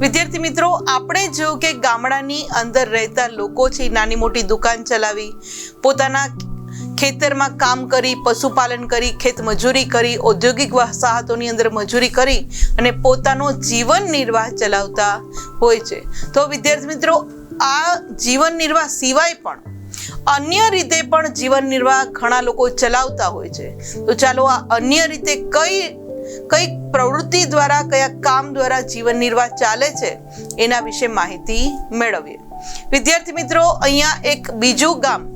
વિદ્યાર્થી મિત્રો, આપણે જો કે ગામડાની અંદર રહેતા લોકો છે, નાની મોટી દુકાન ચલાવી, પોતાના ખેતરમાં કામ કરી, પશુપાલન કરી, ખેત મજૂરી કરી, ઔદ્યોગિક વસાહતોની અંદર મજૂરી કરી અને પોતાનો જીવન નિર્વાહ ચલાવતા હોય છે. તો વિદ્યાર્થી મિત્રો, આ જીવન નિર્વાહ સિવાય પણ અન્ય રીતે પણ જીવન નિર્વાહ ઘણા લોકો ચલાવતા હોય છે. તો ચાલો આ અન્ય રીતે કઈ પ્રવૃત્તિ દ્વારા, કયા કામ દ્વારા જીવન નિર્વાહ ચાલે છે એના વિશે માહિતિ મેળવીએ. વિદ્યાર્થી મિત્રો, અહીંયા એક બીજું ગામ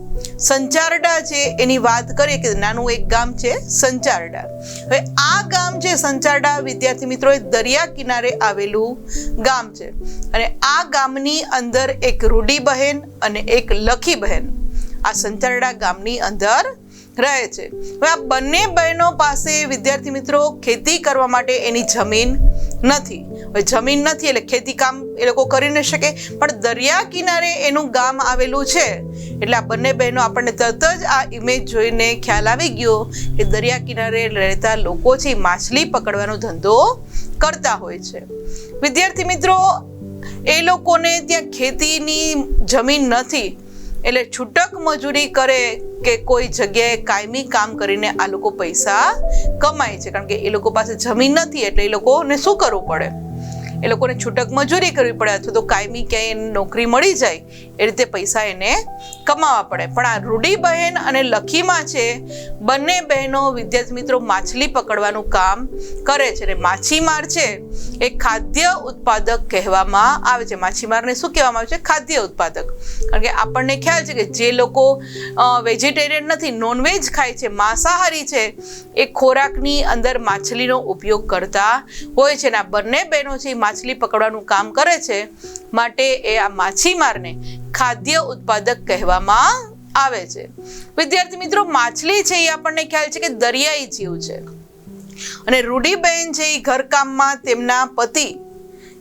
સંચારડા છે એની વાત કરીએ કે નાનું એક ગામ છે સંચારડા. હવે આ ગામ છે સંચારડા, વિદ્યાર્થી મિત્રો, એ દરિયા કિનારે આવેલું ગામ છે અને આ ગામની અંદર એક રૂડીબહેન અને એક લખીબહેન આ સંચારડા ગામની અંદર રહે છે. હવે આ બંને બહેનો પાસે વિદ્યાર્થી મિત્રો ખેતી કરવા માટે એની જમીન નથી. હવે જમીન નથી એટલે ખેતી કામ એ લોકો કરી ન શકે, પણ દરિયા કિનારે એનું ગામ આવેલું છે એટલે આ બંને બહેનો આપણને તરત જ આ ઇમેજ જોઈને ખ્યાલ આવી ગયો કે દરિયા કિનારે રહેતા લોકો છે માછલી પકડવાનો ધંધો કરતા હોય છે. વિદ્યાર્થી મિત્રો, એ લોકોને ત્યાં ખેતીની જમીન નથી એટલે છૂટક મજૂરી કરે કે કોઈ જગ્યાએ કાયમી કામ કરીને આ લોકો પૈસા કમાય છે, કારણ કે એ લોકો પાસે જમીન નથી એટલે એ લોકોને શું કરવું પડે? એ લોકોને છૂટક મજૂરી કરવી પડે અથવા તો કાયમી ક્યાંય નોકરી મળી જાય એ રીતે પૈસા એને કમાવા પડે. પણ આ રૂડીબહેન અને લખીમાં છે, બંને બહેનો વિદ્યાર્થી મિત્રો માછલી પકડવાનું કામ કરે છે અને માછીમાર છે એ ખાદ્ય ઉત્પાદક કહેવામાં આવે છે. માછીમારને શું કહેવામાં આવે છે? ખાદ્ય ઉત્પાદક. કારણ કે આપણને ખ્યાલ છે કે જે લોકો વેજીટેરિયન નથી, નોનવેજ ખાય છે, માંસાહારી છે, એ ખોરાકની અંદર માછલીનો ઉપયોગ કરતા હોય છે. અને આ બંને બહેનો છે માછલી પકડવાનું કામ કરે છે માટે એ આ માછીમારને ખાદ્ય ઉત્પાદક કહેવામાં આવે છે. વિદ્યાર્થી મિત્રો, માછલી છે એ આપણને ખ્યાલ છે કે દરિયાઈ જીવ છે અને રૂડીબહેન છે એ ઘરકામમાં તેમના પતિ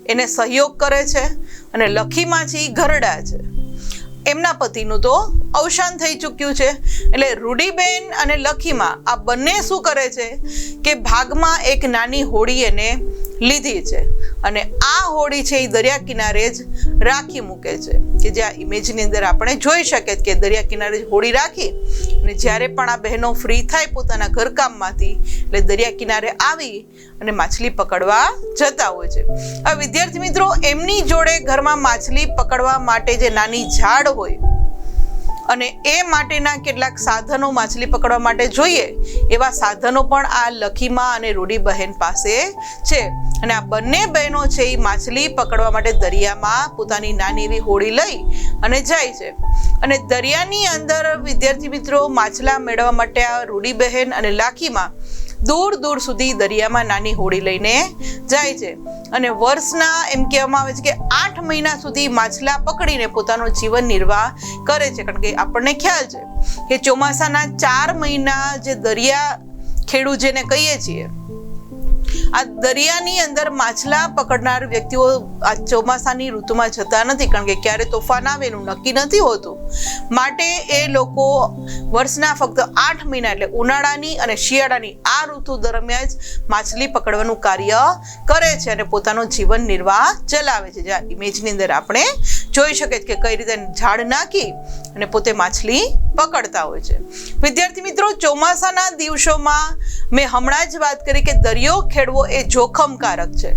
એને સહયોગ કરે છે અને લખીમાં છે એ ઘરડા છે. એમના પતિનું તો અવસાન થઈ ચૂક્યું છે એટલે રૂડીબહેન અને લખીમાં આ બંને શું કરે છે કે ભાગમાં એક નાની હોડી એને લીધી છે અને આ હોડી છે એ દરિયા કિનારે જ રાખી મૂકે છે કે જે આ ઇમેજની અંદર આપણે જોઈ શકીએ કે દરિયા કિનારે જ હોડી રાખી અને જ્યારે પણ આ બહેનો ફ્રી થાય પોતાના ઘરકામમાંથી એટલે દરિયા કિનારે આવી અને માછલી પકડવા જતા હોય છે. હવે વિદ્યાર્થી મિત્રો, એમની જોડે ઘરમાં માછલી પકડવા માટે જે નાની ઝાડ હોય અને એ માટેના કેટલાક સાધનો માછલી પકડવા માટે જોઈએ એવા સાધનો પણ આ લખીમાં અને રૂડીબહેન પાસે છે. અને આ બંને બહેનો છે એ માછલી પકડવા માટે દરિયામાં પોતાની નાની એવી હોડી લઈ અને જાય છે અને દરિયાની અંદર વિદ્યાર્થી મિત્રો માછલા મેળવવા માટે આ રૂડીબહેન અને લાખીમાં દૂર દૂર સુધી દરિયામાં નાની હોડી લઈને જાય છે અને વર્ષના એમ કહેવામાં આવે છે કે 8 મહિના સુધી માછલા પકડીને પોતાનો જીવન નિર્વાહ કરે છે. કારણ કે આપણને ખ્યાલ છે કે ચોમાસાના 4 મહિના જે દરિયા ખેડૂ જેને કહીએ છીએ, આ દરિયાની અંદર માછલા પકડનાર વ્યક્તિઓ આ ચોમાસાની ઋતુમાં જતા નથી, કારણ કે ક્યારે તોફાન આવે એનું નક્કી નથી હોતું. માટે એ લોકો વર્ષના ફક્ત 8 મહિના એટલે ઉનાળાની અને શિયાળાની આ ઋતુ દરમિયાન જ માછલી પકડવાનું કાર્ય કરે છે અને પોતાનો જીવન નિર્વાહ ચલાવે છે. જે આ ઇમેજની અંદર આપણે જોઈ શકીએ કે કઈ રીતે ઝાડ નાખી અને પોતે માછલી પકડતા હોય છે. વિદ્યાર્થી મિત્રો, ચોમાસાના દિવસોમાં મેં હમણાં જ વાત કરી કે દરિયો ખેડવો એ જોખમકારક છે,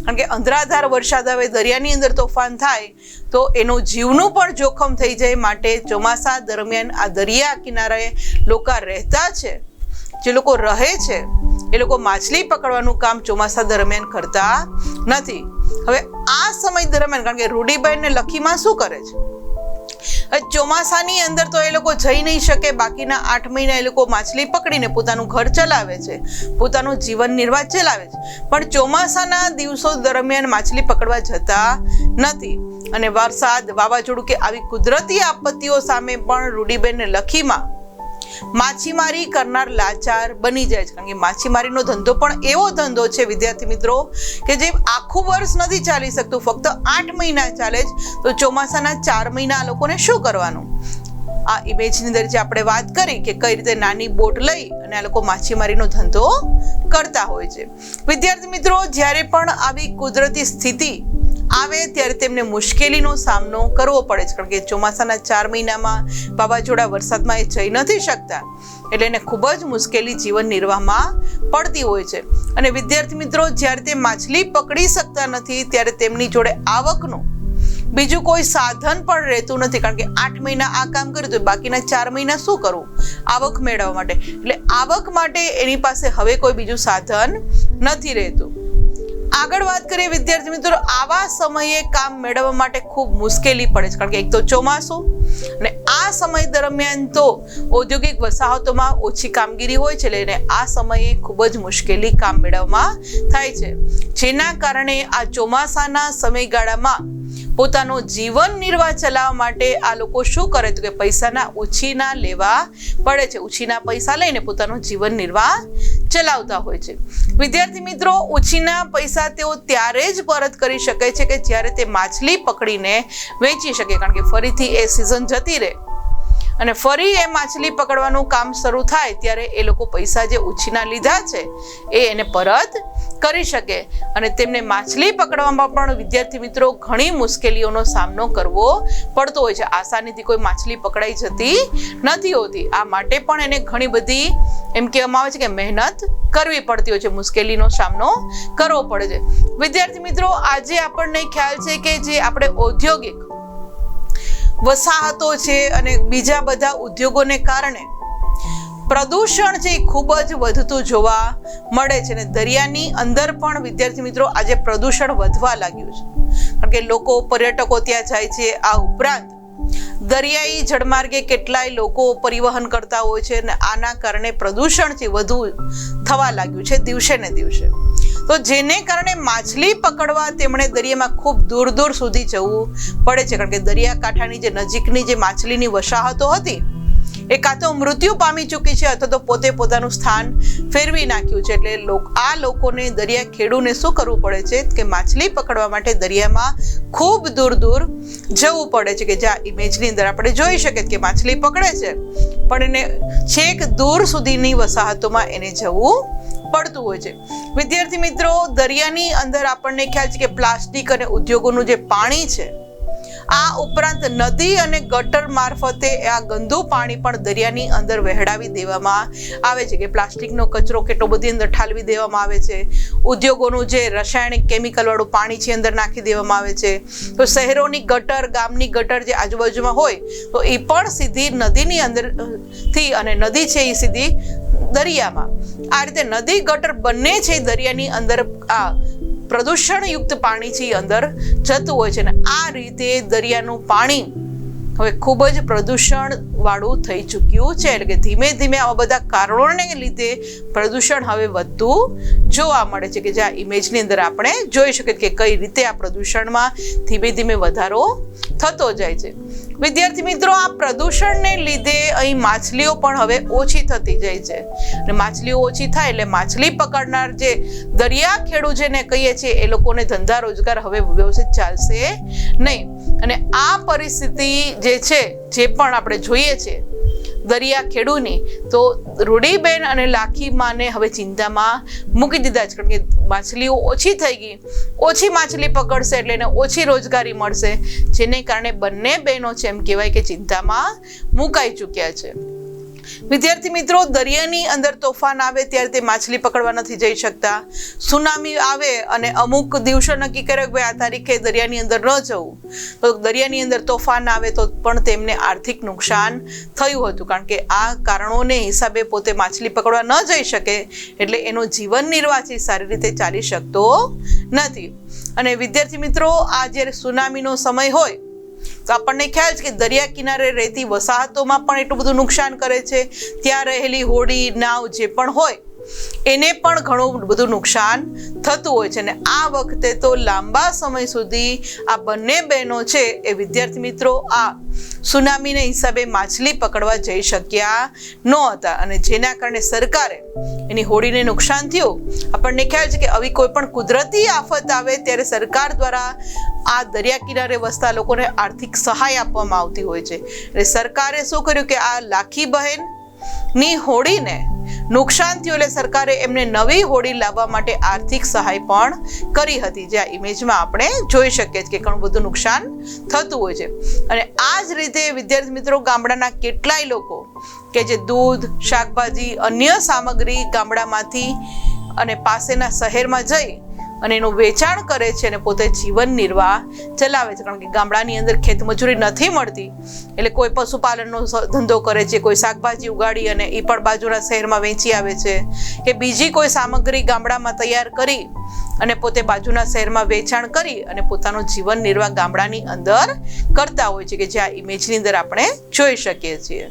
કારણ કે અંધરાધાર વરસાદ આવે, દરિયાની અંદર તોફાન થાય તો એનું જીવનું પણ જોખમ થઈ જાય. માટે ચોમાસા દરમિયાન આ દરિયા કિનારે લોકો રહેતા છે, જે લોકો રહે છે એ લોકો માછલી પકડવાનું કામ ચોમાસા દરમિયાન કરતા નથી. હવે આ સમય દરમિયાન કારણ કે રૂડીબહેન ને લખીમાં શું કરે છે, ચોમાસાની અંદર તો એ લોકો જઈ નહીં શકે, બાકીના 8 મહિના એ લોકો માછલી પકડીને પોતાનું ઘર ચલાવે છે, પોતાનું જીવન નિર્વાહ ચલાવે છે, પણ ચોમાસાના દિવસો દરમિયાન માછલી પકડવા જતા નથી. અને વરસાદ, વાવાઝોડું કે આવી કુદરતી આપત્તિઓ સામે પણ રૂડીબહેન ને લખીમાં માછીમારી કરનાર લાચાર બની જાય છે. કારણ કે માછીમારીનો ધંધો પણ એવો ધંધો છે વિદ્યાર્થી મિત્રો કે જે આખું વર્ષ નથી ચાલી શકતું, ફક્ત 8 મહિના ચાલે જ. તો ચોમાસાના 4 મહિના આ લોકોને શું કરવાનું? આ ઇમેજની અંદર જે આપણે વાત કરી કે કઈ રીતે નાની બોટ લઈ અને આ લોકો માછીમારીનો ધંધો કરતા હોય છે. વિદ્યાર્થી મિત્રો, જ્યારે પણ આવી કુદરતી સ્થિતિ આવે ત્યારે તેમને મુશ્કેલીનો સામનો કરવો પડે છે, કારણ કે ચોમાસાના 4 મહિનામાં વાવાઝોડા વરસાદમાં એ જઈ નથી શકતા, એટલે એને ખૂબ જ મુશ્કેલી જીવન નિર્વાહમાં પડતી હોય છે. અને વિદ્યાર્થી મિત્રો, જ્યારે તે માછલી પકડી શકતા નથી ત્યારે તેમની જોડે આવકનું બીજું કોઈ સાધન પણ રહેતું નથી, કારણ કે 8 મહિના આ કામ કર્યું તો બાકીના 4 મહિના શું કરવું આવક મેળવવા માટે. એટલે આવક માટે એની પાસે હવે કોઈ બીજું સાધન નથી રહેતું. આગળ વાત કરીએ વિદ્યાર્થી મિત્રો, આવા સમયે કામ મેળવવા માટે ખૂબ મુશ્કેલી પડે છે, કારણ કે એક તો ચોમાસું, અને આ સમય દરમિયાન તો ઔદ્યોગિક વસાહતોમાં ઓછી કામગીરી હોય છે, એટલે આ સમયે ખૂબ જ મુશ્કેલી કામ મેળવવામાં થાય છે. જેના કારણે આ ચોમાસાના સમયગાળામાં પોતાનો જીવન નિર્વાહ ચલાવવા માટે આ લોકો શું કરે તો કે પૈસાના ઉછીના લેવા પડે છે. ઉછીના પૈસા લઈને પોતાનો જીવન નિર્વાહ ચલાવતા હોય છે. વિદ્યાર્થી મિત્રો, ઉછીના પૈસા તેઓ ત્યારે જ પરત કરી શકે છે કે જ્યારે તે માછલી પકડીને વેચી શકે, કારણ કે ફરીથી એ સિઝન જતી રહે અને ફરી એ માછલી પકડવાનું કામ શરૂ થાય ત્યારે એ લોકો પૈસા જે ઉછીના લીધા છે એ એને પરત કરી શકે. અને તેમને માછલી પકડવામાં પણ વિદ્યાર્થી મિત્રો ઘણી મુશ્કેલીઓનો સામનો કરવો પડતો હોય છે. આસાનીથી કોઈ માછલી પકડાઈ જતી નથી હોતી. આ માટે પણ એને ઘણી બધી એમ કહેવામાં આવે છે કે મહેનત કરવી પડતી હોય છે, મુશ્કેલીનો સામનો કરવો પડે છે. વિદ્યાર્થી મિત્રો, આજે આપણને ખ્યાલ છે કે જે આપણે ઔદ્યોગિક વસાહતો છે અને બીજા બધા ઉદ્યોગોને કારણે પ્રદૂષણ છે એ ખૂબ જ વધતું જોવા મળે છે. અને દરિયાની અંદર પણ વિદ્યાર્થી મિત્રો આજે પ્રદૂષણ વધવા લાગ્યું છે, કારણ કે લોકો પર્યટકો ત્યાં જાય છે. આ ઉપરાંત દરિયાઈ જળમાર્ગે કેટલાય લોકો પરિવહન કરતા હોય છે અને આના કારણે પ્રદૂષણ છે વધુ થવા લાગ્યું છે દિવસે ને દિવસે. તો જેને કારણે માછલી પકડવા તેમણે દરિયામાં ખૂબ દૂર દૂર સુધી જવું પડે છે, કારણ કે દરિયાકાંઠાની જે નજીકની જે માછલીની વસાહતો હતી એ કાં તો મૃત્યુ પામી ચૂકી છે અથવા તો પોતે પોતાનું સ્થાન ફેરવી નાખ્યું છે. એટલે આ લોકોને દરિયા ખેડૂને શું કરવું પડે છે કે માછલી પકડવા માટે દરિયામાં ખૂબ દૂર દૂર જવું પડે છે, કે જ્યાં ઇમેજની અંદર આપણે જોઈ શકીએ કે માછલી પકડે છે પણ એને છેક દૂર સુધીની વસાહતોમાં એને જવું પડતું હોય છે. વિદ્યાર્થી મિત્રો, દરિયાની અંદર આપણને ખ્યાલ છે કે પ્લાસ્ટિક અને ઉદ્યોગોનું જે પાણી છે, આ ઉપરાંત નદી અને ગટર મારફતે આ ગંદુ પાણી પણ દરિયાની અંદર વહેડાવી દેવામાં આવે છે, કે પ્લાસ્ટિકનો કચરો કેટલો બધી અંદર ઠાલવી દેવામાં આવે છે. ઉદ્યોગોનું જે રાસાયણિક કેમિકલ વાળું પાણી છે અંદર નાખી દેવામાં આવે છે. તો શહેરોની ગટર, ગામની ગટર જે આજુબાજુમાં હોય તો એ પણ સીધી નદીની અંદરથી, અને નદી છે એ સીધી દરિયામાં. આ રીતે નદી ગટર બંને છે દરિયાની અંદર આ પ્રદૂષણયુક્ત પાણી છે અંદર જતું હોય છે. અને આ રીતે દરિયાનું પાણી હવે ખૂબ જ પ્રદૂષણ વાળું થઈ ચૂક્યું છે. એટલે કે ધીમે ધીમે આવા બધા કારણોને લીધે પ્રદૂષણ હવે વધતું જોવા મળે છે, કે જ્યાં ઇમેજની અંદર આપણે જોઈ શકીએ કે કઈ રીતે આ પ્રદૂષણમાં ધીમે ધીમે વધારો થતો જાય છે. વિદ્યાર્થી મિત્રો, આ પ્રદૂષણને લીધે અહીં માછલીઓ પણ હવે ઓછી થતી જાય છે. અને માછલીઓ ઓછી થાય એટલે માછલી પકડનાર જે દરિયા ખેડૂત જેને કહીએ છીએ એ લોકોને ધંધા રોજગાર હવે વ્યવસ્થિત ચાલશે નહીં. અને આ પરિસ્થિતિ જે છે, જે પણ આપણે જોઈએ છે દરિયા ખેડૂની, તો રૂડીબેન અને લાખીમાને હવે ચિંતામાં મૂકી દીધા છે, કારણ કે માછલીઓ ઓછી થઈ ગઈ, ઓછી માછલી પકડશે એટલે એને ઓછી રોજગારી મળશે, જેને કારણે બંને બહેનો છે એમ કહેવાય કે ચિંતામાં મુકાઈ ચૂક્યા છે. વિદ્યાર્થી મિત્રો, દરિયાની અંદર તોફાન આવે ત્યારે તે માછલી પકડવા નથી જઈ શકતા. સુનામી આવે અને અમુક દિવસો નક્કી કરે કે ભાઈ આ તારીખે દરિયાની અંદર ન જવું, તો દરિયાની અંદર તોફાન આવે તો પણ તેમને આર્થિક નુકસાન થયું હતું, કારણ કે આ કારણોને હિસાબે પોતે માછલી પકડવા ન જઈ શકે એટલે એનો જીવન નિર્વાહ છે સારી રીતે ચાલી શકતો નથી. અને વિદ્યાર્થી મિત્રો, આ જ્યારે સુનામીનો સમય હોય તો આપણને ખ્યાલ છે કે દરિયા કિનારે રહેતી વસાહતોમાં પણ એટલું બધું નુકસાન કરે છે. ત્યાં રહેલી હોડી, નાવ જે પણ હોય એને પણ ઘણું બધું નુકસાન થતું હોય છે. અને આ વખતે તો લાંબા સમય સુધી આ બંને બહેનો છે એ વિદ્યાર્થી મિત્રો આ સુનામીને હિસાબે માછલી પકડવા જઈ શક્યા નહોતા, અને જેના કારણે સરકારે એની હોડીને નુકસાન થયું. આપણને ખ્યાલ છે કે આવી કોઈ પણ કુદરતી આફત આવે ત્યારે સરકાર દ્વારા આ દરિયા કિનારે વસતા લોકોને આર્થિક સહાય આપવામાં આવતી હોય છે. એટલે સરકારે શું કર્યું કે આ લાખી બહેનની હોડીને નુકસાન થયું એટલે સરકારે એમને નવી હોડી લાવવા માટે આર્થિક સહાય પણ કરી હતી, જે આ ઇમેજમાં આપણે જોઈ શકીએ છીએ કે ઘણું બધું નુકસાન થતું હોય છે. અને આ જ રીતે વિદ્યાર્થી મિત્રો, ગામડાના કેટલાય લોકો કે જે દૂધ, શાકભાજી, અન્ય સામગ્રી ગામડામાંથી અને પાસેના શહેરમાં જઈ અને એનું વેચાણ કરે છે અને પોતે જીવન નિર્વાહ ચલાવે છે. કારણ કે ગામડાની અંદર ખેતમજૂરી નથી મળતી, એટલે કોઈ પશુપાલનનો ધંધો કરે છે, કોઈ શાકભાજી ઉગાડી અને એ પણ બાજુના શહેરમાં વેચી આવે છે, કે બીજી કોઈ સામગ્રી ગામડામાં તૈયાર કરી અને પોતે બાજુના શહેરમાં વેચાણ કરી અને પોતાનું જીવન નિર્વાહ ગામડાની અંદર કરતા હોય છે, કે જે આ ઇમેજની અંદર આપણે જોઈ શકીએ છીએ.